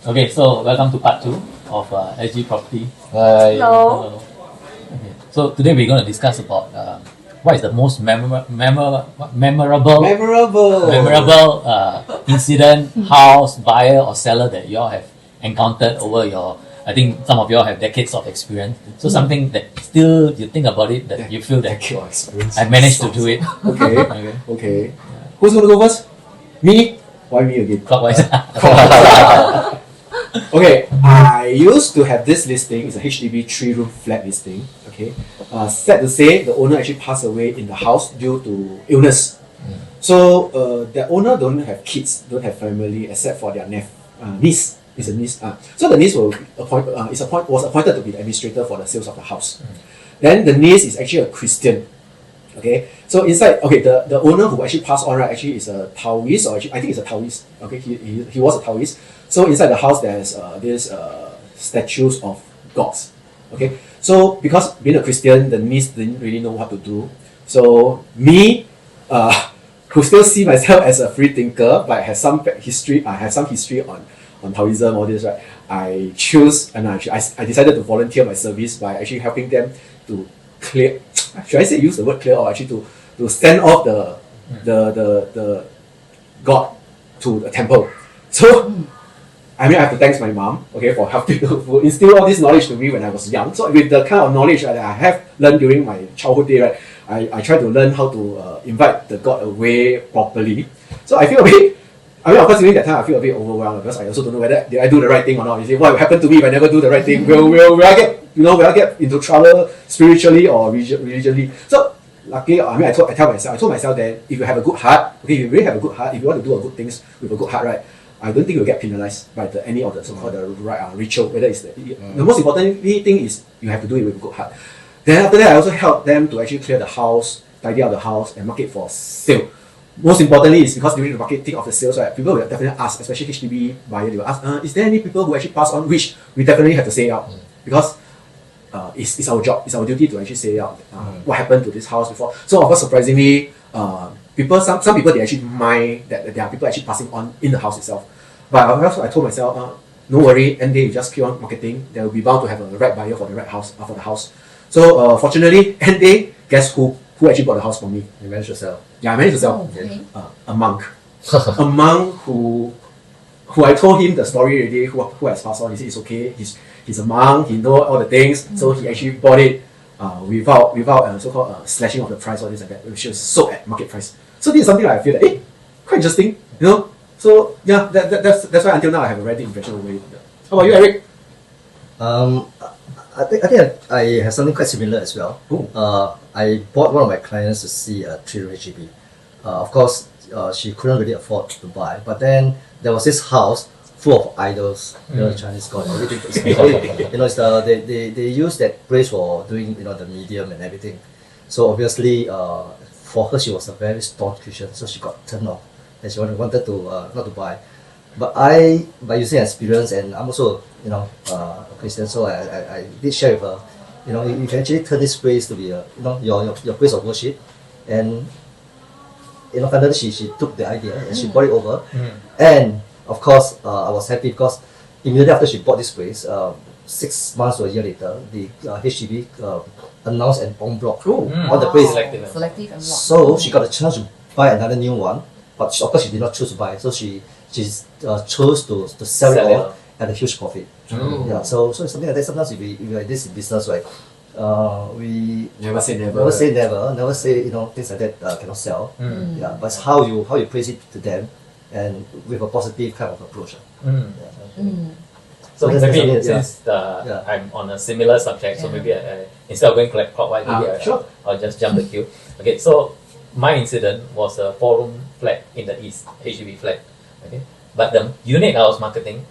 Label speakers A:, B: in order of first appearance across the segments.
A: Okay, so welcome to part 2 of SG Property.
B: Hi.
C: Hello.
A: Okay, so today we're going to discuss about what is the most memorable incident, house, buyer or seller that you all have encountered over your, I think some of you all have decades of experience. So something that still you think about it that you feel that I managed to do it.
B: Okay. Who's going to go first? Me? Why me again?
A: Clockwise.
B: Okay, I used to have this listing. It's a HDB 3-room flat listing. Okay, sad to say, the owner actually passed away in the house due to illness. So the owner don't have kids, don't have family except for their niece. It's a niece. So the niece was appointed to be the administrator for the sales of the house. Then the niece is actually a Christian. Okay, so inside, the owner who actually passed on, right, actually is a Taoist, or actually I think it's a Taoist. Okay, he was a Taoist. So inside the house there's this statues of gods. Okay, so because being a Christian, the niece didn't really know what to do. So me, who still see myself as a free thinker, but have some history, on Taoism, all this, right? I decided to volunteer my service by actually helping them to clear. Should I say use the word clear, or actually to send off the god to the temple? So I have to thank my mom, okay, for helping to instill all this knowledge to me when I was young. So with the kind of knowledge that I have learned during my childhood day, right, I try to learn how to invite the god away properly. So I feel a bit. Of course, during that time, I feel a bit overwhelmed because I also don't know whether did I do the right thing or not. You see, what will happen to me if I never do the right thing? Will I get into trouble spiritually or religiously? So luckily, I told myself that if you have a good heart, okay, if you really have a good heart, if you want to do good things with a good heart, right, I don't think you'll get penalized by any of the so-called ritual. Whether it's the most important thing is you have to do it with a good heart. Then after that, I also help them to actually clear the house, tidy up the house, and mark it for sale. Most importantly is because during the marketing of the sales, right, people will definitely ask, especially HDB buyer, they will ask, is there any people who actually pass on, which we definitely have to say out, because it's our job, it's our duty to actually say out what happened to this house before. So of course, surprisingly, some people, they actually mind that there are people actually passing on in the house itself. But also I told myself, no worry, and you just keep on marketing, they will be bound to have a right buyer for the right house, for the house. So fortunately, and guess who actually bought the house for me?
C: You managed to sell.
B: Yeah, I managed to sell.
C: Okay.
B: A monk. A monk who I told him the story already, who has passed on. He said it's okay, he's a monk, he knows all the things, so he actually bought it without so-called slashing of the price or this and that, which was sold at market price. So this is something I feel that, quite interesting, you know. So yeah, that's why until now I have a very deep impression of it. How about you, Eric?
C: I think I have something quite similar as well. I bought one of my clients to see a 3-room HDB. Of course, she couldn't really afford to buy, but then there was this house full of idols. You know, the Chinese god. They use that place for doing the medium and everything. So obviously, for her, she was a very staunch Christian, so she got turned off, and she wanted to not to buy. But by using experience, and I'm also a Christian, so I did share with her. You can actually turn this place to be your place of worship, and finally she took the idea and she brought it over, and of course I was happy because immediately after she bought this place, 6 months or a year later, the HDB announced an en bloc on the place.
D: Selective and what?
C: So she got a chance to buy another new one, but of course she did not choose to buy. So she chose to sell it off at a huge profit. Yeah, so it's something like that. Sometimes if we like this in business, right, we
B: Never say never.
C: never say never, never say things like that cannot sell. Yeah, but it's how you place it to them, and with a positive kind of approach.
A: So
C: that's
A: maybe
C: something,
A: since I'm on a similar subject, so maybe I instead of going clockwise, maybe
B: sure.
A: I'll just jump the queue. Okay, so my incident was a 4-room flat in the east, HDB flat. Okay, but the unit I was marketing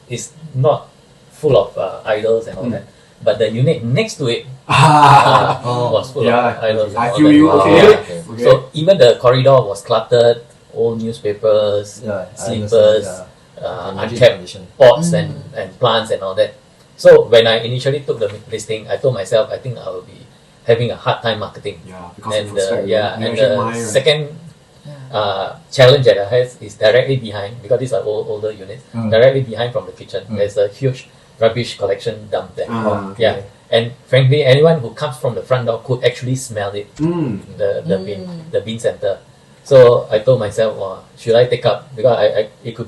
A: is not full of idols and all that, but the unit next to it was full of idols.
B: I
A: and
B: feel
A: all
B: you.
A: that.
B: Okay.
A: So even the corridor was cluttered, old newspapers, slippers, unkept pots and plants and all that. So when I initially took the listing, I told myself I think I will be having a hard time marketing.
B: Yeah, because
A: And
B: of respect,
A: and
B: managing
A: the
B: mind, right?
A: second challenge that I have is directly behind, because these are older units, directly behind from the kitchen. There's a huge rubbish collection dump there.
B: Okay.
A: Yeah, and frankly, anyone who comes from the front door could actually smell it. The bin center. So I told myself, should I take up, because I could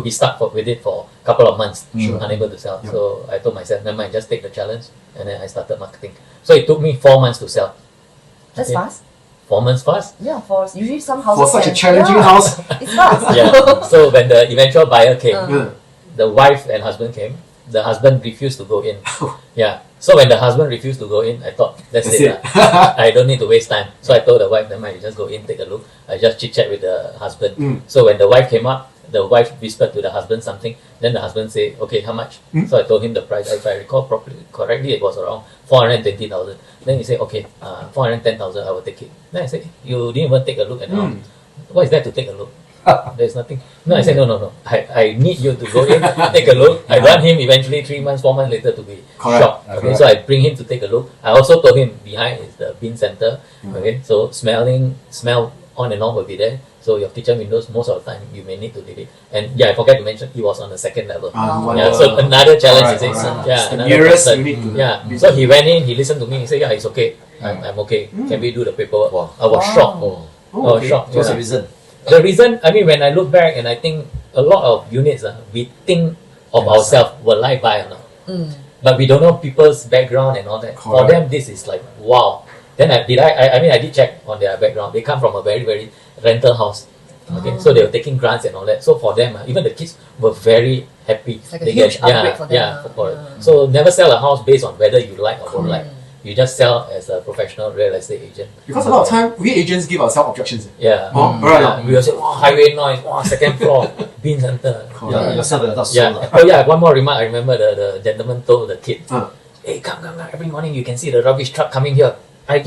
A: be stuck with it for a couple of months, unable to sell.
B: Yep.
A: So I told myself, never mind, just take the challenge, and then I started marketing. So it took me 4 months to sell.
D: That's fast.
A: 4 months fast.
D: Yeah, for usually some houses.
B: For such a challenging house.
D: It's fast.
A: Yeah. So when the eventual buyer came,
B: Yeah.
A: the wife and husband came. The husband refused to go in. Yeah. So when the husband refused to go in, I thought that's it. I don't need to waste time. So I told the wife, never mind, you just go in, take a look. I just chit chat with the husband. So when the wife came up, the wife whispered to the husband something. Then the husband said, okay, how much? So I told him the price. If I recall correctly, it was around 420,000. Then he said, okay, 410,000, I will take it. Then I said, you didn't even take a look at all. What is there to take a look? There's nothing. No, I said, no. I need you to go in, take a look. I want him eventually 3 months, 4 months later to be shocked. Okay, so I bring him to take a look. I also told him behind is the bin center. Okay, so smell on and off will be there. So your kitchen windows, most of the time, you may need to leave it. And yeah, I forgot to mention, he was on the second level. Yeah, so another challenge is
B: the
A: another
B: nearest
A: concern.
B: unit to
A: Yeah, so he went in, he listened to me, he said, yeah, it's okay. I'm okay. Can we do the paperwork?
C: Wow.
A: I was shocked. I was
B: okay.
A: shocked.
C: What's the
A: Yeah.
C: reason?
A: The reason, I mean, when I look back and I think a lot of units, we think of ourselves, will I buy or not? But we don't know people's background and all that. For
B: Correct.
A: them, this is like, wow. Then I did check on their background. They come from a very, very rental house. Okay, so they were taking grants and all that. So for them, even the kids were very happy.
D: It's like a huge upgrade for them.
A: Yeah. So never sell a house based on whether you like or don't like. You just sell as a professional real estate agent.
B: Because a lot of time, we agents give ourselves objections.
A: Yeah.
B: Right.
A: We will say, highway noise, second floor, bin center.
C: Yeah, yourself are not sold.
A: Yeah. Oh yeah, one more remark. I remember the gentleman told the kid, hey, come, every morning you can see the rubbish truck coming here. I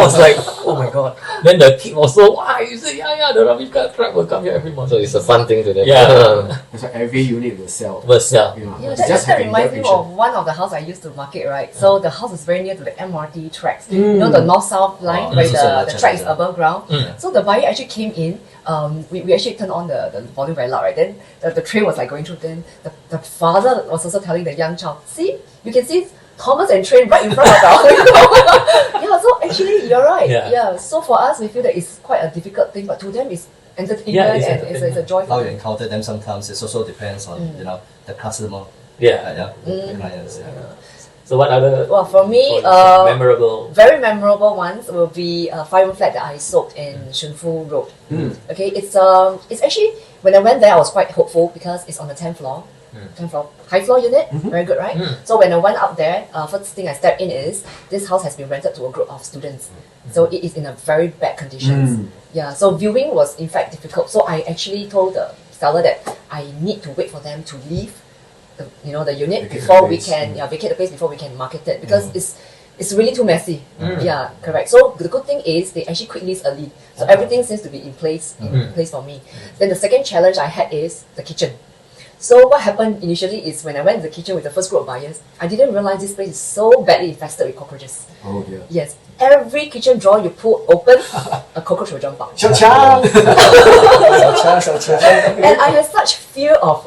A: was like, oh my god. Then the kid was so, you say, the rubbish truck will come here every morning.
E: So it's a fun thing to them.
A: Yeah.
B: That's why every unit will sell.
A: But yeah.
D: Yeah,
B: It's
D: that,
B: just
D: that
B: having
D: reminds
B: that
D: me
B: vision.
D: of one of the house I used to market, right? So the house is very near to the MRT tracks. You know, the north-south line where
C: that's also
D: the
C: a
D: track is
C: challenge,
D: above ground. So the buyer actually came in. We actually turned on the volume very loud, right? Then the train was like going through. Then the father was also telling the young child, see, you can see Thomas and train right in front of our window. Yeah, so actually you're right. Yeah. So for us, we feel that it's quite a difficult thing, but to them it's entertainment
A: It's
D: and it's a joy
C: How
D: for
C: you
D: them.
C: encounter them sometimes it also depends on the customer.
A: Yeah.
C: The clients.
A: So what other
D: Well, for me,
A: memorable?
D: very memorable ones will be a 5-room flat that I sold in Shunfu Road. Okay, it's actually, when I went there, I was quite hopeful because it's on the 10th floor. 10th floor, high floor unit, very good, right? So when I went up there, first thing I stepped in is this house has been rented to a group of students, so it is in a very bad conditions. Yeah, so viewing was in fact difficult. So I actually told the seller that I need to wait for them to leave the unit
B: Vacate
D: before
B: the
D: we
B: place.
D: can vacate the place before we can market it because it's really too messy. Yeah, correct. So the good thing is they actually quit lease early, so everything seems to be in place for me. Then the second challenge I had is the kitchen. So what happened initially is when I went to the kitchen with the first group of buyers, I didn't realize this place is so badly infested with cockroaches.
B: Oh dear.
D: Yes, every kitchen drawer you pull open, a cockroach will jump out.
B: Cha-cha!
D: And I had such fear of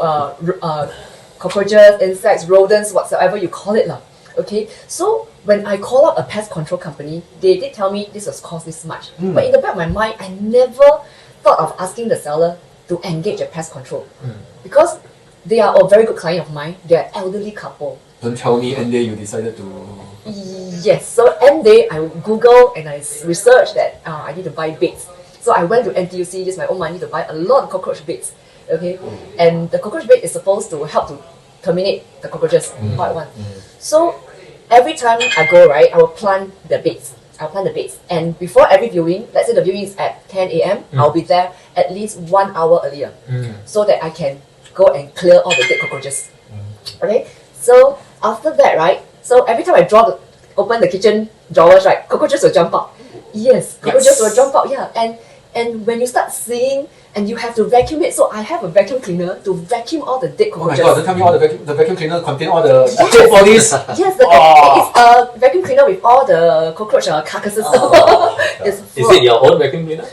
D: cockroaches, insects, rodents, whatsoever you call it. Okay, so when I call up a pest control company, they did tell me this was cost this much. But in the back of my mind, I never thought of asking the seller to engage a pest control. Because they are a very good client of mine. They are elderly couple.
B: Don't tell me and then you decided to...
D: Yes, so end day I Google and I researched that I need to buy baits. So I went to NTUC, use my own money to buy a lot of cockroach baits. Okay, and the cockroach bait is supposed to help to terminate the cockroaches all at once. So every time I go, right, I will plant the baits. I'll plant the baits, and before every viewing, let's say the viewing is at 10 a.m., I'll be there at least 1 hour earlier, so that I can go and clear all the dead cockroaches. Okay, so after that, right, so every time I open the kitchen drawers, right, cockroaches will jump out. Yes, cockroaches will jump out, yeah. And when you start seeing and you have to vacuum it. So I have a vacuum cleaner to vacuum all the dead
B: Oh my
D: cockroaches.
B: god, don't tell me all the vacuum cleaner contain all the dead bodies.
D: Yes, it's a vacuum cleaner with all the cockroach carcasses. It's
A: Is
D: full
A: it
D: of-
A: your own vacuum cleaner?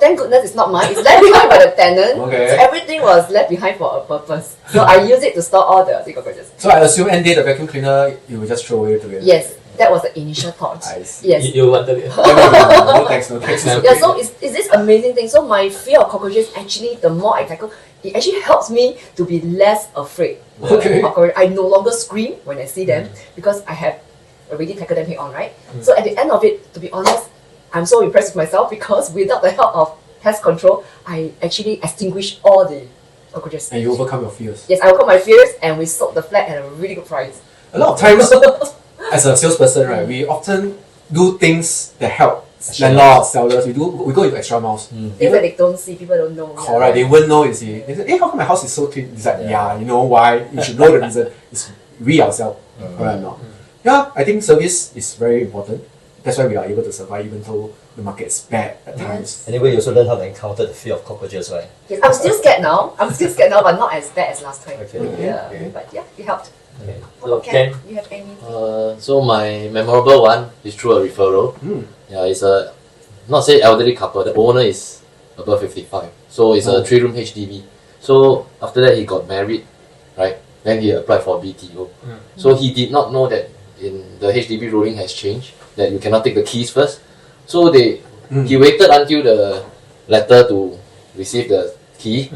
D: Thank goodness it's not mine. It's left behind by the tenant.
B: Okay.
D: So everything was left behind for a purpose. So I use it to store all the cockroaches.
B: So I assume end day the vacuum cleaner you will just throw away together.
D: Yes, that was the initial thought.
B: I see.
D: Yes.
A: You wanted it.
B: No thanks, no thanks.
D: Yeah, so it's this amazing thing. So my fear of cockroaches actually, the more I tackle, it actually helps me to be less afraid
B: Okay.
D: of cockroaches. I no longer scream when I see them because I have already tackled them head on, right? So at the end of it, to be honest, I'm so impressed with myself because without the help of pest control, I actually extinguished all the cockroaches.
B: And you overcome your fears.
D: Yes, I overcome my fears and we sold the flat at a really good price.
B: A lot of times, as a salesperson, right, we often do things that help landlords, sellers. We go into extra miles.
D: Things that they don't see, people don't know.
B: Correct. They won't know. You see, they say, "Hey, how come my house is so clean?" It's like, yeah, you know why? You should know the reason. It's we ourselves. Correct or not? Yeah, I think service is very important. That's why we are able to survive even though the market is bad at times.
C: Anyway, you also learn how to encounter the fear of cockroaches, right?
D: Yes, I'm still scared now. I'm still scared now, but not as bad as last time.
C: Okay.
D: Yeah,
B: Okay.
D: but yeah, it helped.
A: Okay.
D: How
A: So
D: about
A: Ken,
D: Ken? You have any?
E: So my memorable one is through a referral. Yeah, it's a not say elderly couple. The owner is above 55, so it's a 3-room HDB. So after that he got married, right? Then he applied for BTO. So he did not know that in the HDB ruling has changed that you cannot take the keys first. So he waited until the letter to receive the key.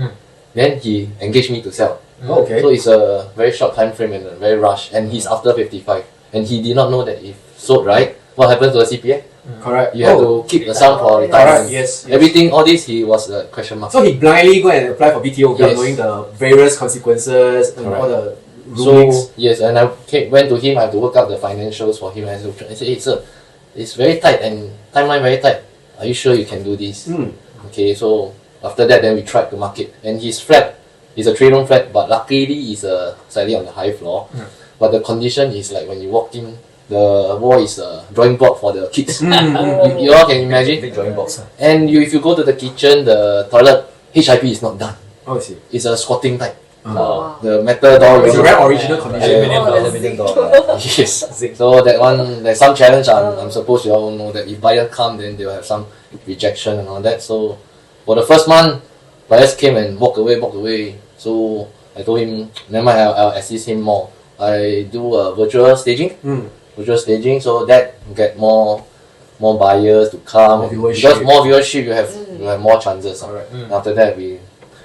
E: Then he engaged me to sell.
B: Okay.
E: So it's a very short time frame and a very rush, and he's after 55, and he did not know that if sold right, what happens to the CPF?
B: Correct.
E: You have to keep the sum for
B: Correct.
E: retirement.
B: Yes.
E: Everything, all this, he was a question mark.
B: So he blindly go and apply for BTO without
E: Yes.
B: knowing the various consequences and
E: Correct.
B: all the rulings.
E: So yes, and I went to him. I have to work out the financials for him. I said, "Hey, sir, it's very tight and timeline very tight. Are you sure you can do this?" Okay, so after that, then we tried to market, and his flat is a 3-room flat, but luckily it's slightly on the high floor. But the condition is like when you walk in, the wall is a drawing board for the kids. You all can imagine.
C: Big drawing box.
E: And if you go to the kitchen, the toilet HIP is not done.
B: Oh, I see.
E: It's a squatting type.
D: Wow.
E: The metal door.
B: It's a
E: you
B: very
E: know.
B: original condition.
A: Aluminium door.
C: Aluminium door.
E: Yes. So that one, there's some challenge. I'm supposed you all know that if buyers come, then they'll have some rejection and all that. So for the first month, buyers came and walked away. So I told him, never mind, I'll assist him more. I do virtual staging. Virtual staging, so that you get more buyers to come.
B: More viewership.
E: Because more viewership, you have more chances.
B: Correct.
E: After that, we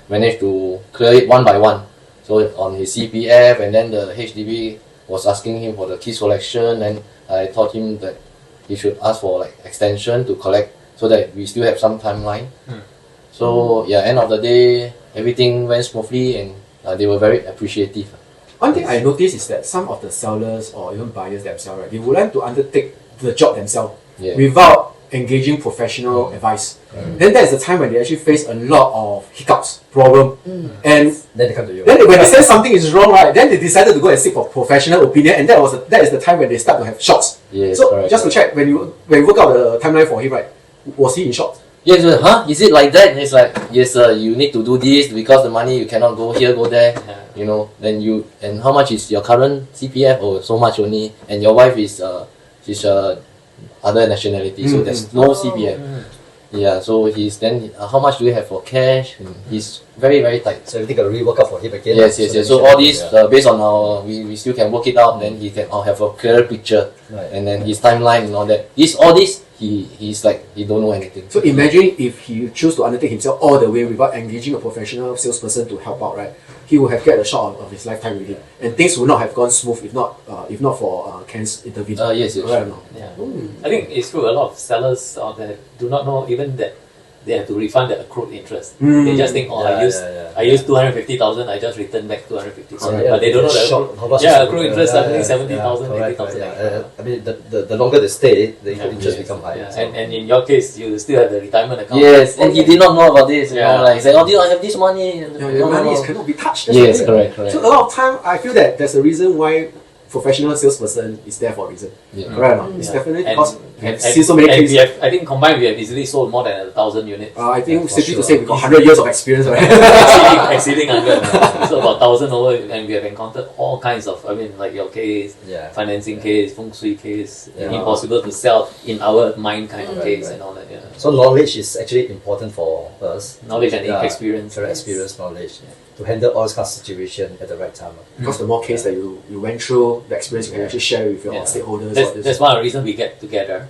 E: managed to clear it one by one. So on his CPF, and then the HDB was asking him for the key selection, and I taught him that he should ask for like extension to collect, so that we still have some timeline. So yeah, end of the day, everything went smoothly, and they were very appreciative.
B: One thing I noticed is that some of the sellers or even buyers themselves, right, they would like to undertake the job themselves
E: Yeah.
B: without engaging professional advice. Then that is the time when they actually face a lot of hiccups, problem, and
C: Then they come to you.
B: then when they say something is wrong, right, then they decided to go and seek for professional opinion, and that is the time when they start to have shocks.
E: Yes,
B: So
E: correct,
B: just to check, when you work out the timeline for him, right, was he in shock?
E: Yes, huh? Is it like that? It's like, yes, sir, you need to do this because the money you cannot go here, go there. You know, then and how much is your current CPF? Oh, so much only. And your wife is she's other nationality, so there's no CPF. Yeah, so he's then how much do you have for cash? And he's very, very tight.
C: So everything got to rework out for him again.
E: Yes. So all this
C: Yeah.
E: based on our we still can work it out. Then he can have a clearer picture,
C: Right.
E: and then his timeline and all that. All this he's like he don't know anything.
B: So imagine if he choose to undertake himself all the way without engaging a professional salesperson to help out, right? He would have get a shot of his lifetime really, and things would not have gone smooth if not for Ken's intervention.
E: Yes,
B: Right or
E: sure.
B: not?
A: Yeah. I think it's true. A lot of sellers out there do not know even that they have to refund the accrued interest. They just think,
C: Yeah,
A: I used 250,000, I just returned back 250,000.
C: Yeah,
A: But they don't know the
C: shock how much
A: accrued,
C: is-
A: accrued interest suddenly
C: yeah,
A: 70,000,
C: correct,
A: 80,000.
C: yeah. I mean, the longer they stay, the interest
A: Yes.
C: become higher.
A: Yeah.
C: So.
A: And in your case, you still have the retirement account.
E: Yes, and he did not know about this. You
A: Yeah.
E: know, like he said, "Oh, I have this money."
B: Yeah, your money cannot be touched. That's
E: Yes,
B: the thing.
E: correct.
B: So a lot of time, I feel that there's a reason why professional salesperson is there for a reason.
E: Yeah.
B: Correct or not? It's
A: Yeah.
B: definitely
A: And-
B: because we have
A: and-
B: seen so many
A: and
B: cases.
A: we have, I think combined we have easily sold more than 1,000 units.
B: I think
C: Yeah, for
B: safely to
C: sure.
B: say we got 100 years of experience, right?
A: exceeding 100. So about 1,000 over, and we have encountered all kinds of, I mean, like your case,
C: Yeah.
A: financing case, feng shui case,
C: Yeah.
A: impossible to sell in our mind kind of case and all that. Yeah.
C: So knowledge is actually important for us.
A: Knowledge and
C: Yeah,
A: experience.
C: correct, experience, knowledge to handle all this kind of situation at the right time.
B: Because the more case that you went through, the experience you can actually share with your
A: Yeah.
B: stakeholders. all
A: That's,
B: this.
A: that's one of the reasons we get together.